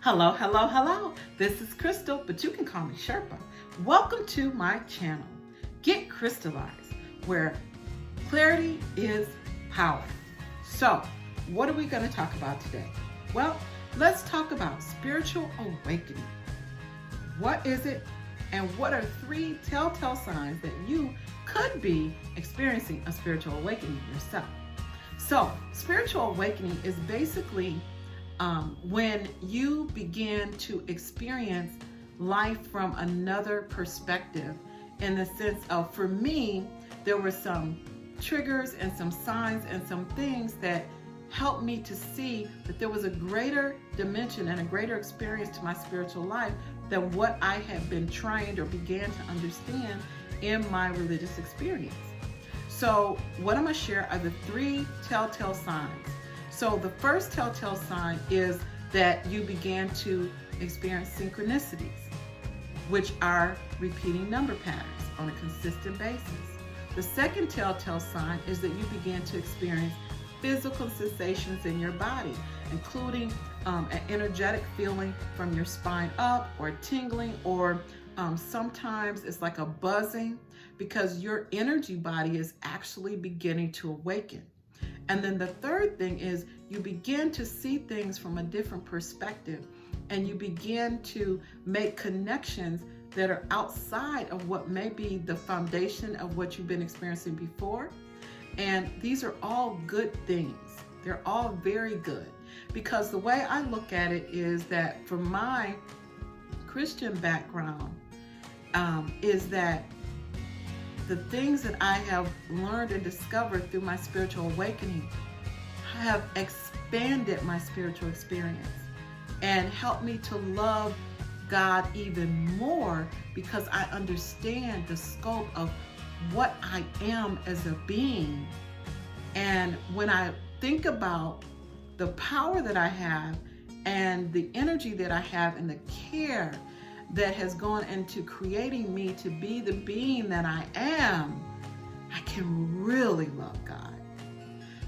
Hello, hello, hello. This is Crystal, but you can call me Sherpa. Welcome to my channel, Get Crystallized, where clarity is power. So, what are we going to talk about today? Well, let's talk about spiritual awakening. What is it, and what are 3 telltale signs that you could be experiencing a spiritual awakening yourself? So, spiritual awakening is basically when you begin to experience life from another perspective, in the sense of, for me, there were some triggers and some signs and some things that helped me to see that there was a greater dimension and a greater experience to my spiritual life than what I had been trained or began to understand in my religious experience. So what I'm going to share are the 3 telltale signs. So the first telltale sign is that you began to experience synchronicities, which are repeating number patterns on a consistent basis. The second telltale sign is that you begin to experience physical sensations in your body, including an energetic feeling from your spine up, or tingling, or sometimes it's like a buzzing, because your energy body is actually beginning to awaken. And then the third thing is you begin to see things from a different perspective, and you begin to make connections that are outside of what may be the foundation of what you've been experiencing before. And these are all good things. They're all very good, because the way I look at it is that from my Christian background, is that the things that I have learned and discovered through my spiritual awakening have expanded my spiritual experience and helped me to love God even more, because I understand the scope of what I am as a being. And when I think about the power that I have and the energy that I have and the care that has gone into creating me to be the being that I am, I can really love God.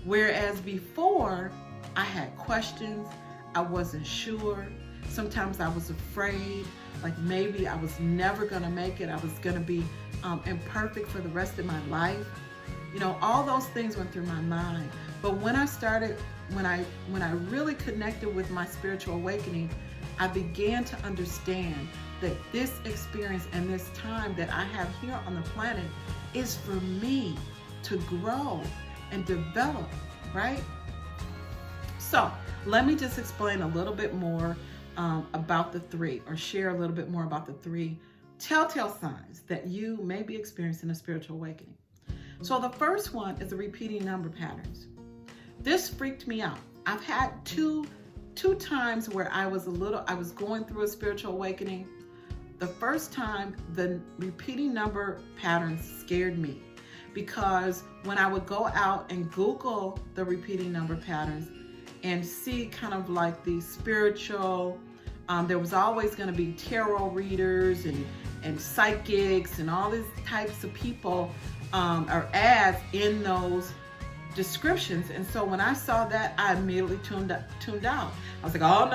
Whereas before, I had questions, I wasn't sure. Sometimes I was afraid, like maybe I was never gonna make it. I was gonna be imperfect for the rest of my life. You know, all those things went through my mind. But when I really connected with my spiritual awakening, I began to understand that this experience and this time that I have here on the planet is for me to grow and develop, right? So let me just explain a little bit more about the 3, or share a little bit more about the 3 telltale signs that you may be experiencing a spiritual awakening. So the first one is the repeating number patterns. This freaked me out. I've had two times where I was going through a spiritual awakening. The first time, the repeating number patterns scared me, because when I would go out and Google the repeating number patterns and see kind of like the spiritual, there was always going to be tarot readers and psychics and all these types of people or ads in those descriptions. And so when I saw that, I immediately tuned out. I was like, oh,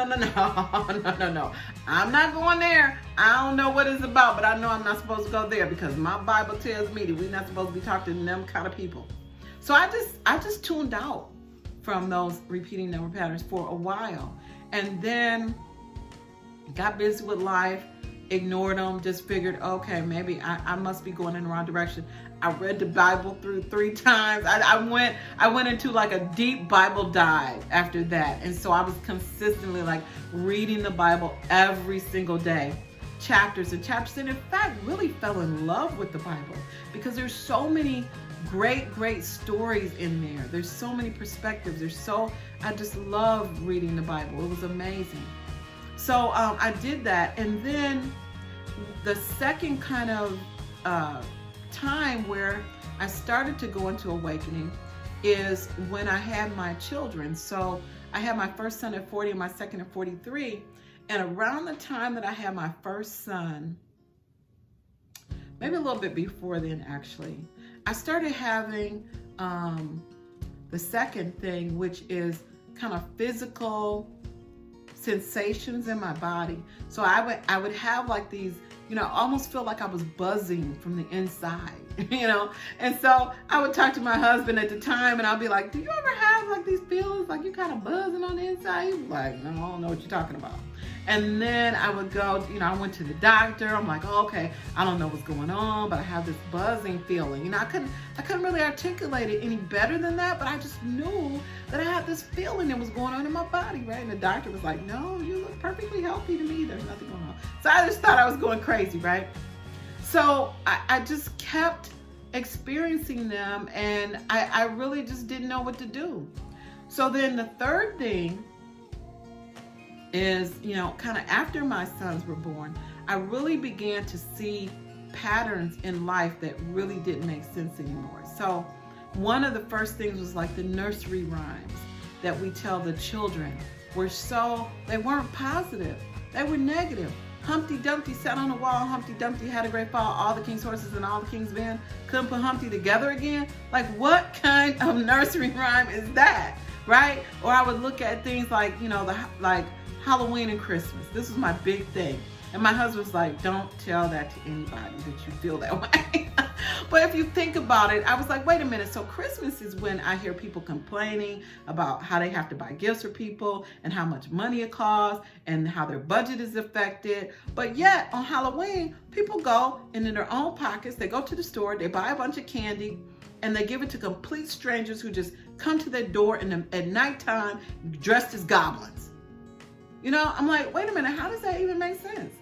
no. I'm not going there. I don't know what it's about, but I know I'm not supposed to go there, because my Bible tells me that we're not supposed to be talking to them kind of people. So I just tuned out from those repeating number patterns for a while, and then got busy with life, ignored them, just figured, okay, maybe I must be going in the wrong direction. I read the Bible through 3 times. I went into like a deep Bible dive after that. And so I was consistently like reading the Bible every single day, chapters and chapters. And in fact, really fell in love with the Bible, because there's so many great stories in there. There's so many perspectives. I just love reading the Bible. It was amazing. So I did that. And then the second kind of time where I started to go into awakening is when I had my children. So I had my first son at 40 and my second at 43. And around the time that I had my first son, maybe a little bit before then actually, I started having the second thing, which is kind of physical sensations in my body. So I would have like these, almost feel like I was buzzing from the inside, And so I would talk to my husband at the time and I'll be like, do you ever have like these feelings like you kind of buzzing on the inside? He was like, no, I don't know what you're talking about. And then I would go, I went to the doctor. I'm like, oh, okay, I don't know what's going on, but I have this buzzing feeling. I couldn't really articulate it any better than that, but I just knew that I had this feeling that was going on in my body, right? And the doctor was like, no, you look perfectly healthy to me. There's nothing going on. So I just thought I was going crazy, right? So I just kept experiencing them, and I really just didn't know what to do. So then the third thing is, kind of after my sons were born, I really began to see patterns in life that really didn't make sense anymore. So one of the first things was like the nursery rhymes that we tell the children they weren't positive, they were negative. Humpty Dumpty sat on the wall, Humpty Dumpty had a great fall, all the king's horses and all the king's men couldn't put Humpty together again. Like, what kind of nursery rhyme is that, right? Or I would look at things like, like Halloween and Christmas. This was my big thing. And my husband's like, don't tell that to anybody that you feel that way. But if you think about it, I was like, wait a minute. So Christmas is when I hear people complaining about how they have to buy gifts for people and how much money it costs and how their budget is affected. But yet on Halloween, people go into their own pockets. They go to the store, they buy a bunch of candy, and they give it to complete strangers who just come to their door at nighttime dressed as goblins. I'm like, wait a minute, how does that even make sense?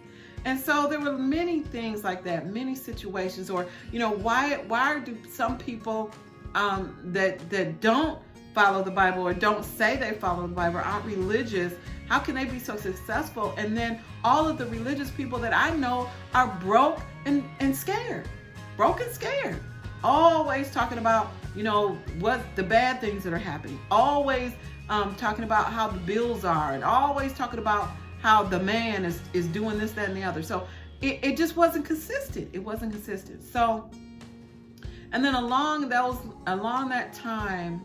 And so there were many things like that, many situations, or, why do some people that don't follow the Bible or don't say they follow the Bible, aren't religious, how can they be so successful? And then all of the religious people that I know are broke and scared, always talking about, what the bad things that are happening, always talking about how the bills are, and always talking about how the man is doing this, that, and the other. So it just wasn't consistent. It wasn't consistent. So, and then along that time,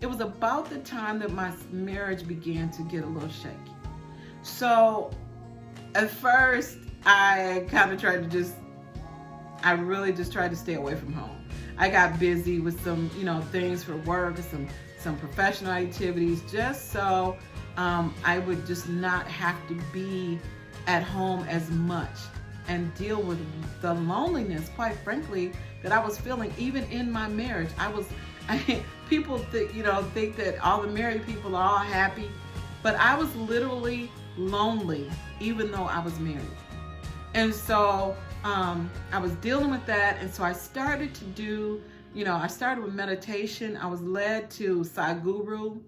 it was about the time that my marriage began to get a little shaky. So at first, I really just tried to stay away from home. I got busy with some, things for work and some professional activities, just so I would just not have to be at home as much and deal with the loneliness, quite frankly, that I was feeling even in my marriage. People think that all the married people are all happy, but I was literally lonely even though I was married. And so I was dealing with that, and so I started to do, I started with meditation. I was led to Sadhguru,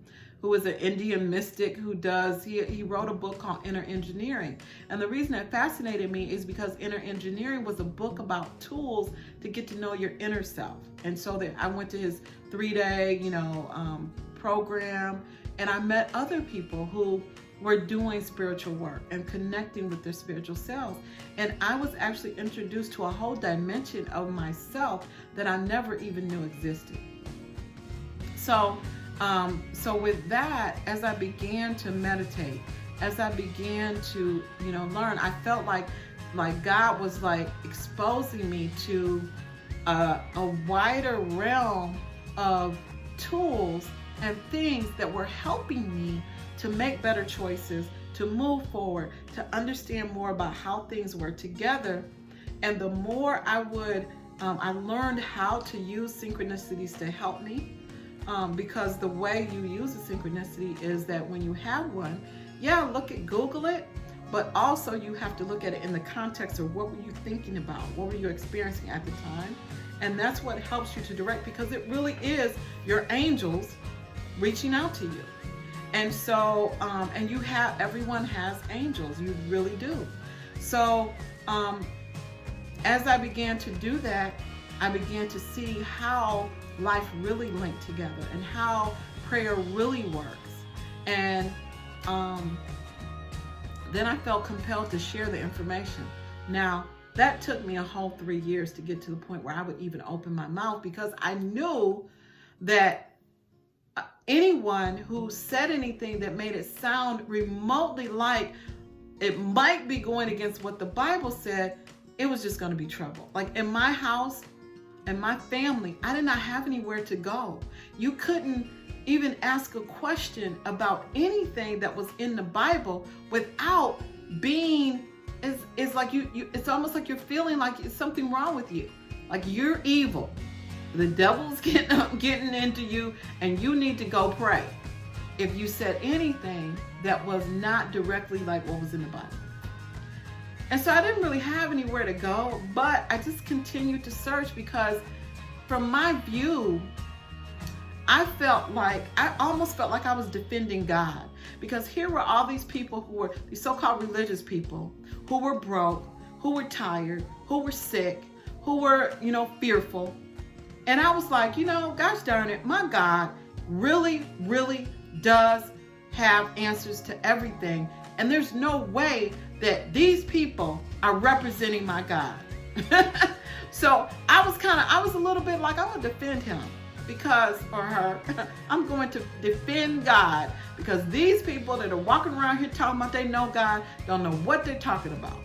who is an Indian mystic he wrote a book called Inner Engineering. And the reason that fascinated me is because Inner Engineering was a book about tools to get to know your inner self. And so I went to his 3-day, program, and I met other people who were doing spiritual work and connecting with their spiritual selves. And I was actually introduced to a whole dimension of myself that I never even knew existed. So with that, as I began to meditate, as I began to, learn, I felt like God was like exposing me to a wider realm of tools and things that were helping me to make better choices, to move forward, to understand more about how things work together. And the more I learned how to use synchronicities to help me. Because the way you use a synchronicity is that when you have one, Google it, but also you have to look at it in the context of what were you thinking about, what were you experiencing at the time, and that's what helps you to direct, because it really is your angels reaching out to you. And so, and everyone has angels, you really do. So, as I began to do that, I began to see how life really linked together and how prayer really works. And then I felt compelled to share the information. Now, that took me a whole 3 years to get to the point where I would even open my mouth, because I knew that anyone who said anything that made it sound remotely like it might be going against what the Bible said, it was just going to be trouble. Like in my house and my family, I did not have anywhere to go. You couldn't even ask a question about anything that was in the Bible without being, it's like it's almost like you're feeling like it's something wrong with you. Like you're evil. The devil's getting into you and you need to go pray if you said anything that was not directly like what was in the Bible. And so I didn't really have anywhere to go, but I just continued to search because from my view, I almost felt like I was defending God, because here were all these people who were these so-called religious people who were broke, who were tired, who were sick, who were, fearful. And I was like, gosh darn it, my God really, really does have answers to everything. And there's no way that these people are representing my God. So I was a little bit like, I'm going to defend him or her, I'm going to defend God, because these people that are walking around here talking about they know God don't know what they're talking about.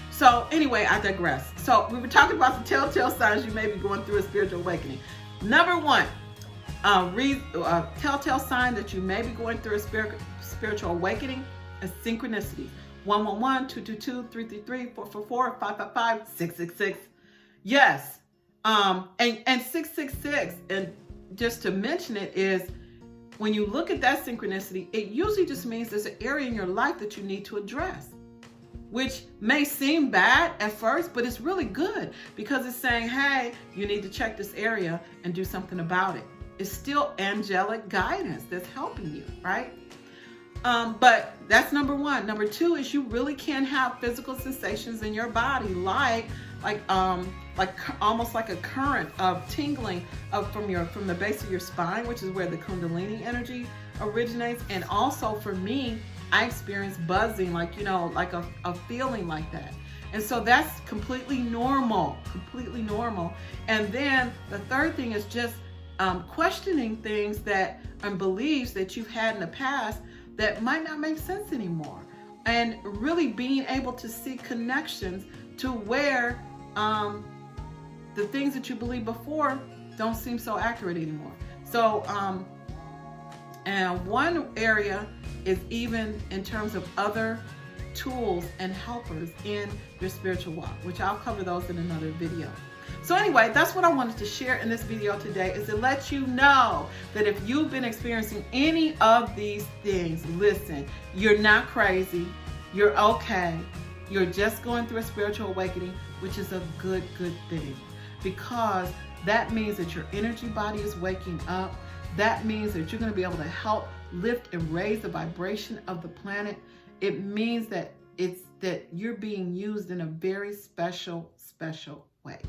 So anyway, I digress. So we were talking about the telltale signs you may be going through a spiritual awakening. Number one, telltale sign that you may be going through a spiritual awakening is synchronicity. 111, 222, 333, 444, 555, 666. Yes. And 666, and just to mention it, is when you look at that synchronicity, it usually just means there's an area in your life that you need to address, which may seem bad at first, but it's really good because it's saying, hey, you need to check this area and do something about it. It's still angelic guidance that's helping you, right? But that's number one. Number two is you really can have physical sensations in your body, like almost like a current of tingling from the base of your spine, which is where the Kundalini energy originates. And also for me, I experience buzzing, like a feeling like that. And so that's completely normal. And then the third thing is just questioning things and beliefs that you've had in the past that might not make sense anymore, and really being able to see connections to where the things that you believed before don't seem so accurate anymore. So and one area is even in terms of other tools and helpers in your spiritual walk, which I'll cover those in another video. So anyway, that's what I wanted to share in this video today, is to let you know that if you've been experiencing any of these things, listen, you're not crazy. You're okay. You're just going through a spiritual awakening, which is a good thing, because that means that your energy body is waking up. That means that you're going to be able to help lift and raise the vibration of the planet. It means that you're being used in a very special way.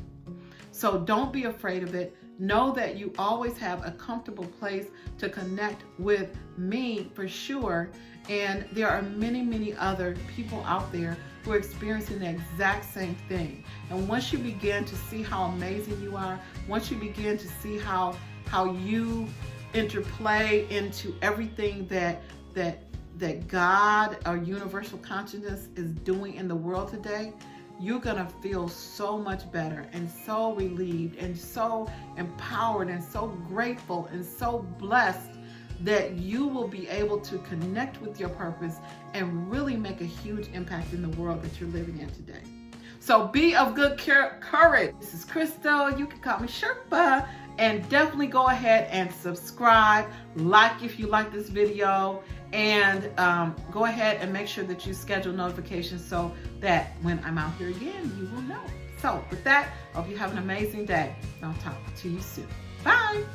So don't be afraid of it. Know that you always have a comfortable place to connect with me for sure. And there are many other people out there who are experiencing the exact same thing. And once you begin to see how amazing you are, once you begin to see how you interplay into everything that God or universal consciousness is doing in the world today, you're gonna feel so much better and so relieved and so empowered and so grateful and so blessed that you will be able to connect with your purpose and really make a huge impact in the world that you're living in today. So be of good courage. This is Crystal. You can call me Sherpa. And definitely go ahead and subscribe, like if you like this video, and go ahead and make sure that you schedule notifications so that when I'm out here again, you will know. So with that, I hope you have an amazing day. I'll talk to you soon. Bye.